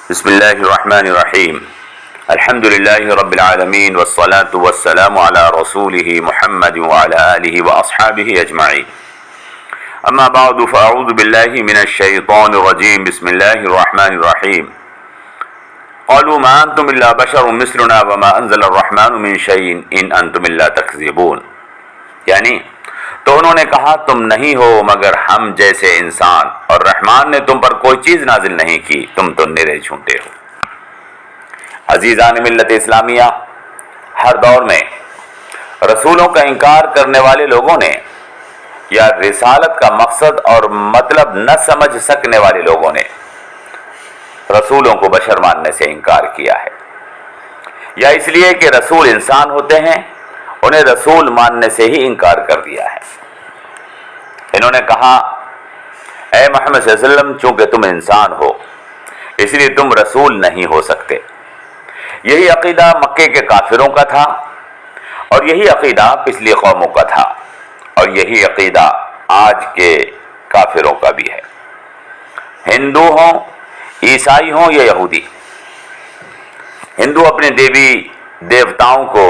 بسم الله الرحمن الرحيم. الحمد لله رب العالمين والصلاة والسلام على رسوله محمد وعلى آله وأصحابه أجمعين. أما بعد فأعوذ بالله من الشيطان الرجيم. بسم الله الرحمن الرحيم. قالوا ما أنتم إلا بشر مثلنا وما أنزل الرحمن من شيء إن أنتم إلا تكذبون. یعنی تو انہوں نے کہا تم نہیں ہو مگر ہم جیسے انسان، اور رحمان نے تم پر کوئی چیز نازل نہیں کی، تم تو نرے جھوٹے ہو۔ عزیزان ملت اسلامیہ، ہر دور میں رسولوں کا انکار کرنے والے لوگوں نے یا رسالت کا مقصد اور مطلب نہ سمجھ سکنے والے لوگوں نے رسولوں کو بشر ماننے سے انکار کیا ہے، یا اس لیے کہ رسول انسان ہوتے ہیں انہیں رسول ماننے سے ہی انکار کر دیا ہے۔ انہوں نے کہا اے محمد صلی اللہ علیہ وسلم، چونکہ تم انسان ہو اس لیے تم رسول نہیں ہو سکتے۔ یہی عقیدہ مکے کے کافروں کا تھا، اور یہی عقیدہ پچھلی قوموں کا تھا، اور یہی عقیدہ آج کے کافروں کا بھی ہے، ہندو ہوں، عیسائی ہوں یا یہودی۔ ہندو اپنے دیوی دیوتاؤں کو،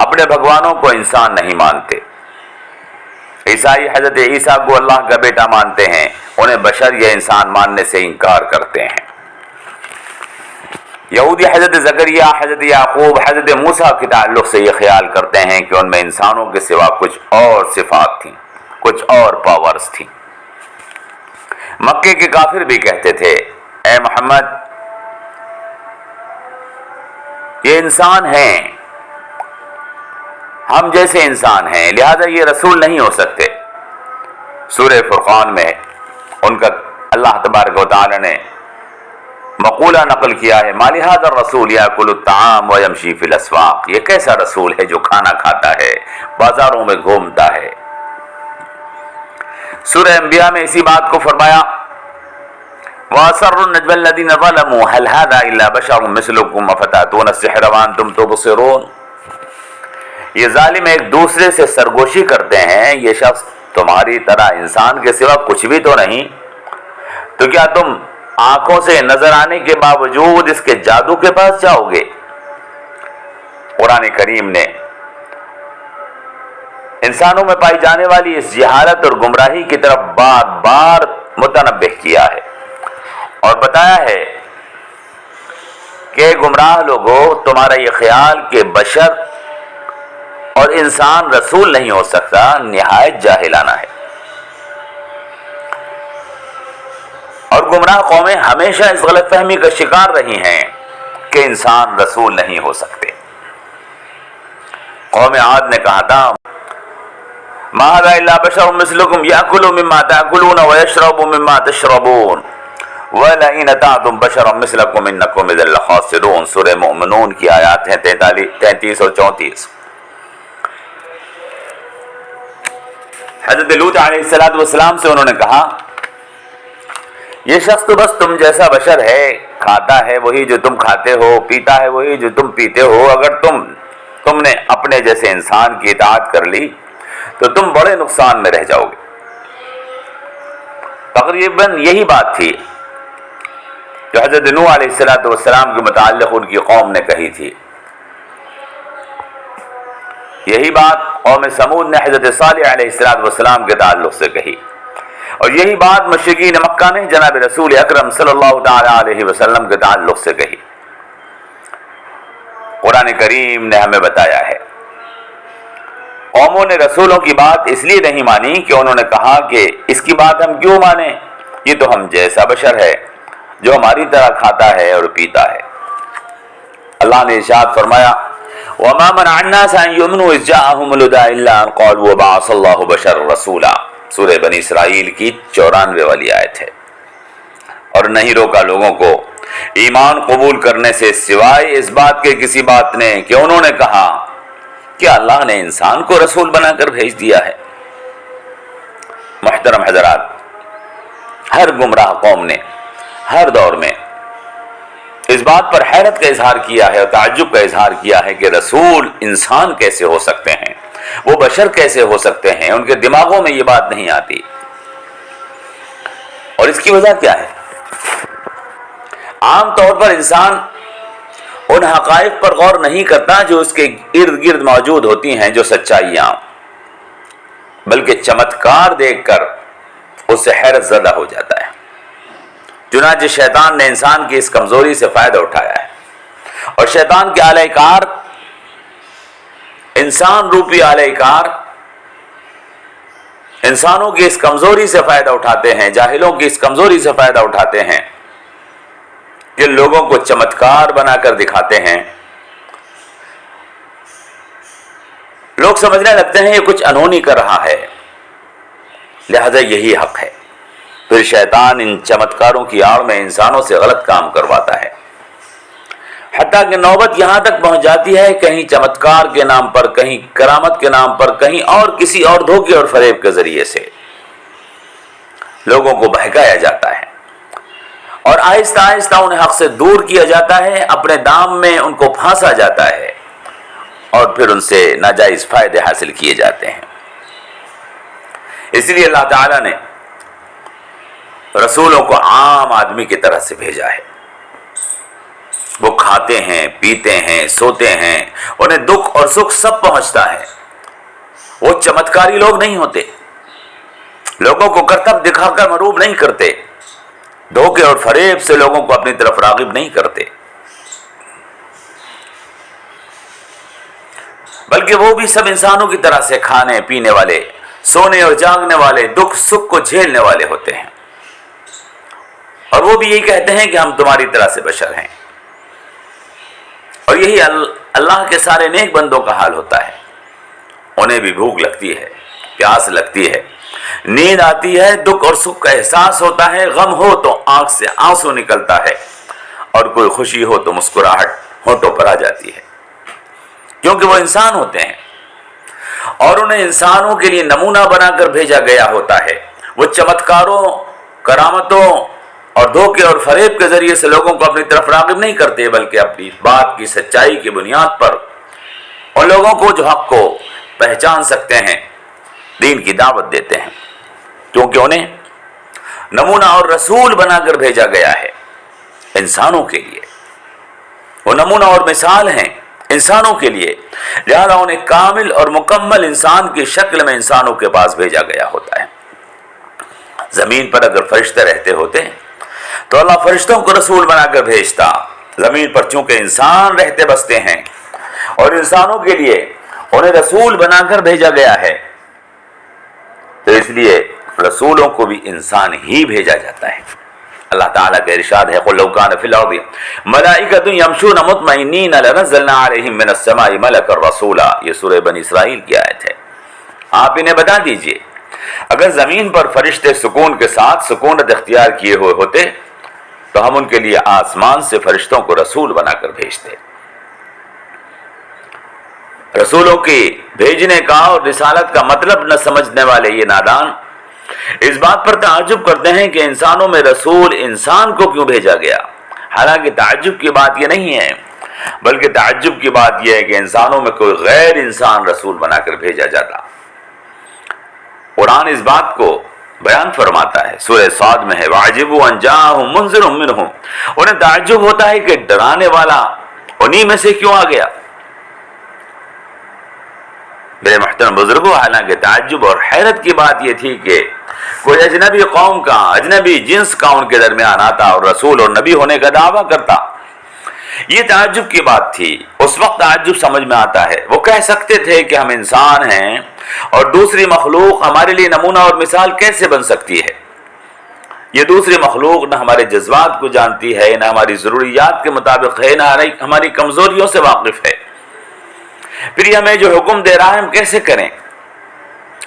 اپنے بھگوانوں کو انسان نہیں مانتے، عیسائی حضرت عیسیٰ کو اللہ کا بیٹا مانتے ہیں، انہیں بشر یا انسان ماننے سے انکار کرتے ہیں۔ یہودی حضرت زکریا، حضرت یعقوب، حضرت موسیٰ کے تعلق سے یہ خیال کرتے ہیں کہ ان میں انسانوں کے سوا کچھ اور صفات تھیں، کچھ اور پاورز تھیں۔ مکے کے کافر بھی کہتے تھے اے محمد یہ انسان ہیں، ہم جیسے انسان ہیں، لہذا یہ رسول نہیں ہو سکتے۔ سورہ فرقان میں ان کا اللہ تبارک و تعالی نے مقولہ نقل کیا ہے، ما لہذا الرسول یاکل الطعام ویمشی فی الاسواق، یہ کیسا رسول ہے جو کھانا کھاتا ہے، بازاروں میں گھومتا ہے۔ سورہ انبیاء میں اسی بات کو فرمایا وَأَسَرُّوا النَّجْوَى الَّذِينَ ظَلَمُوا هَلْ هَذَا إِلَّا بَشَرٌ مِثْلُكُمْ أَفَتَأْتُونَ السِّحْرَ وَأَنْتُمْ تُبْصِرُونَ۔ یہ ظالم ایک دوسرے سے سرگوشی کرتے ہیں، یہ شخص تمہاری طرح انسان کے سوا کچھ بھی تو نہیں، تو کیا تم آنکھوں سے نظر آنے کے باوجود اس کے جادو کے پاس جاؤ گے؟ قرآن کریم نے انسانوں میں پائی جانے والی اس جہالت اور گمراہی کی طرف بار بار متنبہ کیا ہے اور بتایا ہے کہ گمراہ لوگوں، تمہارا یہ خیال کہ بشر اور انسان رسول نہیں ہو سکتا نہایت جاہلانہ ہے، اور گمراہ قومیں ہمیشہ اس غلط فہمی کا شکار رہی ہیں کہ انسان رسول نہیں ہو سکتے۔ قوم عاد نے کہا تھا ما هذا الا بشر مثلكم ياكل مما تاكلون ويشرب مما تشربون ولئن اتعتم بشرا مثلكم انكم اذا لخاسرون۔ سورہ مومنون کی آیات ہیں 33 اور 34۔ حضرت لوط علیہ السلام سے انہوں نے کہا یہ شخص تو بس تم جیسا بشر ہے، کھاتا ہے وہی جو تم کھاتے ہو، پیتا ہے وہی جو تم پیتے ہو، اگر تم نے اپنے جیسے انسان کی اطاعت کر لی تو تم بڑے نقصان میں رہ جاؤ گے۔ تقریباً یہی بات تھی جو حضرت نوح علیہ السلام کے متعلق ان کی قوم نے کہی تھی، یہی بات قوم سمود نے حضرت صالح علیہ السلام کے تعلق سے کہی، اور یہی بات مشرکین مکہ نے جناب رسول اکرم صلی اللہ تعالی علیہ وسلم کے تعلق سے کہی۔ قرآن کریم نے ہمیں بتایا ہے قوموں نے رسولوں کی بات اس لیے نہیں مانی کہ انہوں نے کہا کہ اس کی بات ہم کیوں مانیں، یہ تو ہم جیسا بشر ہے جو ہماری طرح کھاتا ہے اور پیتا ہے۔ اللہ نے ارشاد فرمایا وَمَا مَنَعَ النَّاسَ أَن يُؤْمِنُوا إِذْ جَاءَهُمُ الْهُدَىٰ إِلَّا أَن قَالُوا وَبَعَثَ اللَّهُ بَشَرًا رَسُولًا۔ سورہ بنی اسرائیل کی 94 والی آیت ہے۔ اور نہیں روکا لوگوں کو ایمان قبول کرنے سے سوائے اس بات کے کسی بات نے کہ انہوں نے کہا کہ اللہ نے انسان کو رسول بنا کر بھیج دیا ہے۔ محترم حضرات، ہر گمراہ قوم نے ہر دور میں اس بات پر حیرت کا اظہار کیا ہے اور تعجب کا اظہار کیا ہے کہ رسول انسان کیسے ہو سکتے ہیں، وہ بشر کیسے ہو سکتے ہیں، ان کے دماغوں میں یہ بات نہیں آتی۔ اور اس کی وجہ کیا ہے؟ عام طور پر انسان ان حقائق پر غور نہیں کرتا جو اس کے ارد گرد موجود ہوتی ہیں، جو سچائیاں، بلکہ چمتکار دیکھ کر اس سے حیرت زدہ ہو جاتا ہے۔ چنانچہ شیطان نے انسان کی اس کمزوری سے فائدہ اٹھایا ہے، اور شیطان کے اعلی کار، انسان روپی اعلی کار، انسانوں کی اس کمزوری سے فائدہ اٹھاتے ہیں، جاہلوں کی اس کمزوری سے فائدہ اٹھاتے ہیں کہ لوگوں کو چمتکار بنا کر دکھاتے ہیں۔ لوگ سمجھنے لگتے ہیں یہ کچھ انہونی کر رہا ہے، لہذا یہی حق ہے۔ پھر شیطان ان چمتکاروں کی آڑ میں انسانوں سے غلط کام کرواتا ہے، حتیٰ کہ نوبت یہاں تک پہنچ جاتی ہے، کہیں چمتکار کے نام پر، کہیں کرامت کے نام پر، کہیں اور کسی اور دھوکے اور فریب کے ذریعے سے لوگوں کو بہکایا جاتا ہے، اور آہستہ آہستہ انہیں حق سے دور کیا جاتا ہے، اپنے دام میں ان کو پھانسا جاتا ہے، اور پھر ان سے ناجائز فائدے حاصل کیے جاتے ہیں۔ اس لیے اللہ تعالیٰ نے رسولوں کو عام آدمی کی طرح سے بھیجا ہے۔ وہ کھاتے ہیں، پیتے ہیں، سوتے ہیں، انہیں دکھ اور سکھ سب پہنچتا ہے۔ وہ چمتکاری لوگ نہیں ہوتے، لوگوں کو کرتب دکھا کر مروب نہیں کرتے، دھوکے اور فریب سے لوگوں کو اپنی طرف راغب نہیں کرتے، بلکہ وہ بھی سب انسانوں کی طرح سے کھانے پینے والے، سونے اور جاگنے والے، دکھ سکھ کو جھیلنے والے ہوتے ہیں، اور وہ بھی یہی کہتے ہیں کہ ہم تمہاری طرح سے بشر ہیں۔ اور یہی اللہ کے سارے نیک بندوں کا حال ہوتا ہے۔ انہیں بھی بھوک لگتی ہے، پیاس لگتی ہے، نیند آتی ہے، دکھ اور سکھ کا احساس ہوتا ہے، غم ہو تو آنکھ سے آنسو نکلتا ہے، اور کوئی خوشی ہو تو مسکراہٹ ہونٹوں پر آ جاتی ہے، کیونکہ وہ انسان ہوتے ہیں، اور انہیں انسانوں کے لیے نمونہ بنا کر بھیجا گیا ہوتا ہے۔ وہ چمتکاروں، کرامتوں اور دھوکے اور فریب کے ذریعے سے لوگوں کو اپنی طرف راغب نہیں کرتے، بلکہ اپنی بات کی سچائی کی بنیاد پر ان لوگوں کو جو حق کو پہچان سکتے ہیں دین کی دعوت دیتے ہیں، کیونکہ انہیں نمونہ اور رسول بنا کر بھیجا گیا ہے انسانوں کے لیے۔ وہ نمونہ اور مثال ہیں انسانوں کے لیے، لہذا انہیں کامل اور مکمل انسان کی شکل میں انسانوں کے پاس بھیجا گیا ہوتا ہے۔ زمین پر اگر فرشتے رہتے ہوتے تو اللہ فرشتوں کو رسول بنا کر بھیجتا۔ زمین پر چونکہ انسان رہتے بستے ہیں اور انسانوں کے لیے انہیں رسول بنا کر بھیجا گیا ہے، تو اس لیے رسولوں کو بھی انسان ہی بھیجا جاتا ہے۔ اللہ تعالیٰ کا ارشاد ہے قُل لَوْ كَانَ فِي الْأَرْضِ مَلَائِكَةٌ يَمْشُونَ مُطْمَئِنِّينَ لَنَزَّلْنَا عَلَيْهِم مِّنَ السَّمَاءِ مَلَكًا رَّسُولًا۔ یہ سورہ بنی اسرائیل کی آیت ہے۔ آپ انہیں بتا دیجئے اگر زمین پر فرشتے سکون کے ساتھ سکونت اختیار کیے ہوئے ہوتے تو ہم ان کے لیے آسمان سے فرشتوں کو رسول بنا کر بھیجتے۔ رسولوں کی بھیجنے کا اور رسالت کا مطلب نہ سمجھنے والے یہ نادان اس بات پر تعجب کرتے ہیں کہ انسانوں میں رسول انسان کو کیوں بھیجا گیا، حالانکہ تعجب کی بات یہ نہیں ہے، بلکہ تعجب کی بات یہ ہے کہ انسانوں میں کوئی غیر انسان رسول بنا کر بھیجا جاتا۔ قرآن اس بات کو بیان فرماتا ہے، سورہ صاد میں ہے وَعَجِبُوا أَن جَاءَهُم مُنذِرٌ مِّنْهُمْ۔ انہیں تعجب ہوتا ہے کہ ڈرانے والا انہی میں سے کیوں آ گیا۔ میرے محترم بزرگوں، حالانکہ تعجب اور حیرت کی بات یہ تھی کہ کوئی اجنبی قوم کا، اجنبی جنس کا ان کے درمیان آتا اور رسول اور نبی ہونے کا دعویٰ کرتا، یہ تعجب کی بات تھی۔ اس وقت تعجب سمجھ میں آتا ہے، وہ کہہ سکتے تھے کہ ہم انسان ہیں اور دوسری مخلوق ہمارے لیے نمونہ اور مثال کیسے بن سکتی ہے۔ یہ دوسری مخلوق نہ ہمارے جذبات کو جانتی ہے، نہ ہماری ضروریات کے مطابق ہے، نہ ہماری کمزوریوں سے واقف ہے، پھر یہ ہمیں جو حکم دے رہا ہے ہم کیسے کریں،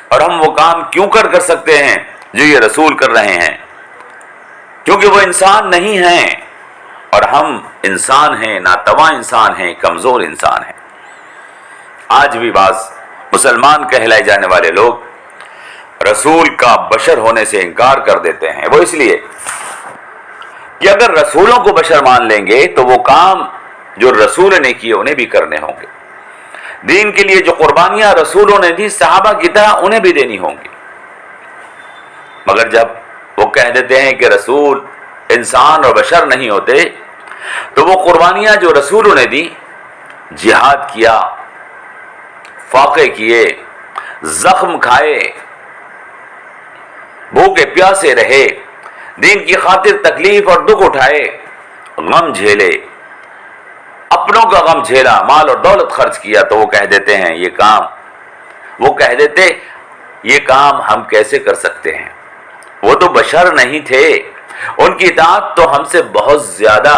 اور ہم وہ کام کیوں کر سکتے ہیں جو یہ رسول کر رہے ہیں، کیونکہ وہ انسان نہیں ہیں اور ہم انسان ہیں، ناتواں انسان ہیں، کمزور انسان ہیں۔ آج بھی بعض مسلمان کہلائے جانے والے لوگ رسول کا بشر ہونے سے انکار کر دیتے ہیں، وہ اس لیے کہ اگر رسولوں کو بشر مان لیں گے تو وہ کام جو رسول نے کیے انہیں بھی کرنے ہوں گے، دین کے لیے جو قربانیاں رسولوں نے دی صحابہ کی طرح انہیں بھی دینی ہوں گی۔ مگر جب وہ کہہ دیتے ہیں کہ رسول انسان اور بشر نہیں ہوتے تو وہ قربانیاں جو رسولوں نے دی، جہاد کیا، فاقے کیے، زخم کھائے، بھوکے پیاسے رہے، دین کی خاطر تکلیف اور دکھ اٹھائے، غم جھیلے، اپنوں کا غم جھیلا، مال اور دولت خرچ کیا، تو وہ کہہ دیتے ہیں یہ کام ہم کیسے کر سکتے ہیں؟ وہ تو بشر نہیں تھے، ان کی اطاعت تو ہم سے بہت زیادہ،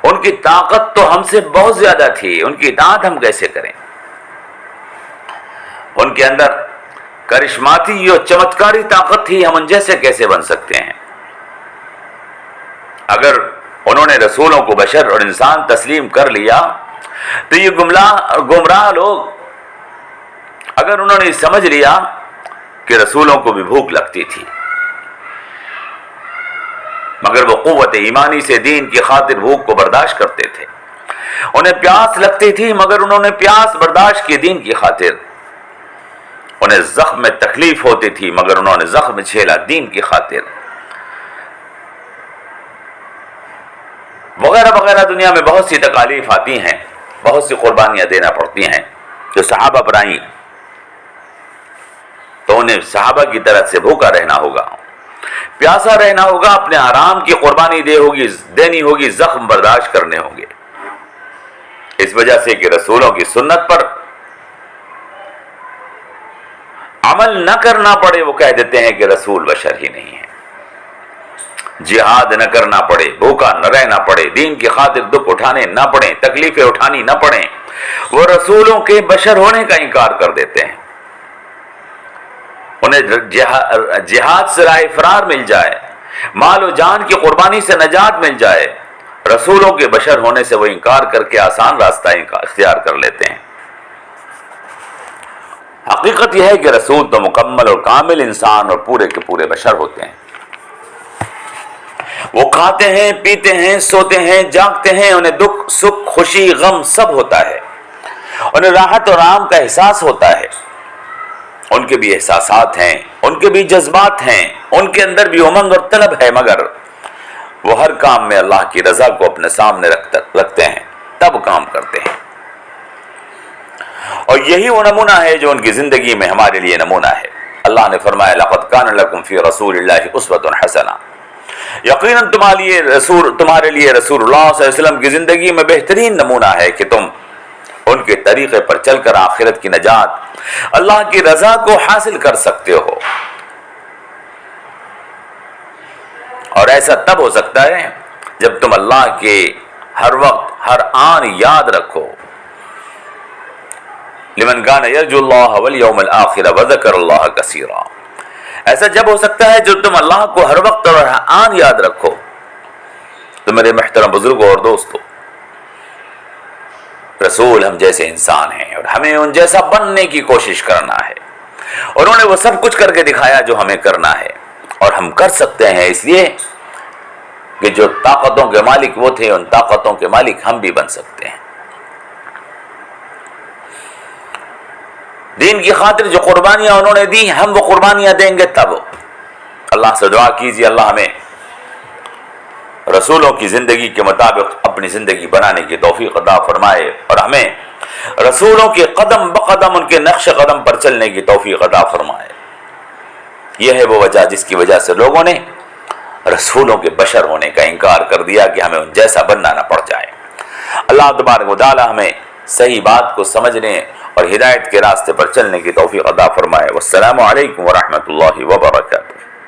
ان کی طاقت تو ہم سے بہت زیادہ تھی، ان کی اطاعت ہم کیسے کریں؟ ان کے اندر کرشماتی اور چمتکاری طاقت تھی، ہم ان جیسے کیسے بن سکتے ہیں؟ اگر انہوں نے رسولوں کو بشر اور انسان تسلیم کر لیا تو یہ گمراہ لوگ، اگر انہوں نے سمجھ لیا کہ رسولوں کو بھی بھوک لگتی تھی، مگر وہ قوت ایمانی سے دین کی خاطر بھوک کو برداشت کرتے تھے، انہیں پیاس لگتی تھی مگر انہوں نے پیاس برداشت کی دین کی خاطر، انہیں زخم میں تکلیف ہوتی تھی مگر انہوں نے زخم جھیلا دین کی خاطر، وغیرہ وغیرہ۔ دنیا میں بہت سی تکالیف آتی ہیں، بہت سی قربانیاں دینا پڑتی ہیں جو صحابہ پر آئیں، تو انہیں صحابہ کی طرح سے بھوکا رہنا ہوگا، پیاسا رہنا ہوگا، اپنے آرام کی قربانی دینی ہوگی، زخم برداشت کرنے ہوں گے، اس وجہ سے کہ رسولوں کی سنت پر عمل نہ کرنا پڑے، وہ کہہ دیتے ہیں کہ رسول بشر ہی نہیں ہے۔ جہاد نہ کرنا پڑے، بھوکا نہ رہنا پڑے، دین کی خاطر دکھ اٹھانے نہ پڑیں، تکلیفیں اٹھانی نہ پڑیں، وہ رسولوں کے بشر ہونے کا انکار کر دیتے ہیں۔ انہیں جہاد سے راہ فرار مل جائے، مال و جان کی قربانی سے نجات مل جائے، رسولوں کے بشر ہونے سے وہ انکار کر کے آسان راستہ اختیار کر لیتے ہیں۔ حقیقت یہ ہے کہ رسول تو مکمل اور کامل انسان اور پورے کے پورے بشر ہوتے ہیں۔ وہ کھاتے ہیں، پیتے ہیں، سوتے ہیں، جاگتے ہیں، انہیں دکھ، سکھ، خوشی، غم سب ہوتا ہے، انہیں راحت اور آرام کا احساس ہوتا ہے، ان کے بھی احساسات ہیں، ان کے بھی جذبات ہیں، ان کے اندر بھی امنگ اور طلب ہے، مگر وہ ہر کام میں اللہ کی رضا کو اپنے سامنے رکھتے ہیں، تب کام کرتے ہیں۔ اور یہی وہ نمونہ ہے جو ان کی زندگی میں ہمارے لیے نمونہ ہے۔ اللہ نے فرمایا لَقَدْ كَانَ لَكُمْ فِي رَسُولِ اللَّهِ أُسْوَةٌ حَسَنَةٌ، یقیناً تمہارے لیے رسول اللہ صلی اللہ علیہ وسلم کی زندگی میں بہترین نمونہ ہے کہ تم ان کے طریقے پر چل کر آخرت کی نجات، اللہ کی رضا کو حاصل کر سکتے ہو، اور ایسا تب ہو سکتا ہے جب تم اللہ کے ہر وقت ہر آن یاد رکھو۔ لمن كان يرجو الله واليوم الآخر وذكر الله كثيرا، ایسا جب ہو سکتا ہے جو تم اللہ کو ہر وقت اور ہر آن یاد رکھو۔ تو میرے محترم بزرگوں اور دوستو، رسول ہم جیسے انسان ہیں اور ہمیں ان جیسا بننے کی کوشش کرنا ہے، اور انہوں نے وہ سب کچھ کر کے دکھایا جو ہمیں کرنا ہے، اور ہم کر سکتے ہیں اس لیے کہ جو طاقتوں کے مالک وہ تھے، ان طاقتوں کے مالک ہم بھی بن سکتے ہیں۔ دین کی خاطر جو قربانیاں انہوں نے دی، ہم وہ قربانیاں دیں گے تب۔ اللہ سے دعا کیجیے اللہ ہمیں رسولوں کی زندگی کے مطابق اپنی زندگی بنانے کی توفیق عطا فرمائے، اور ہمیں رسولوں کے قدم بقدم ان کے نقش قدم پر چلنے کی توفیق عطا فرمائے۔ یہ ہے وہ وجہ جس کی وجہ سے لوگوں نے رسولوں کے بشر ہونے کا انکار کر دیا کہ ہمیں ان جیسا بننا نہ پڑ جائے۔ اللہ تبارک و تعالی ہمیں صحیح بات کو سمجھنے اور ہدایت کے راستے پر چلنے کی توفیق عطا فرمائے۔ والسلام علیکم ورحمۃ اللہ وبرکاتہ۔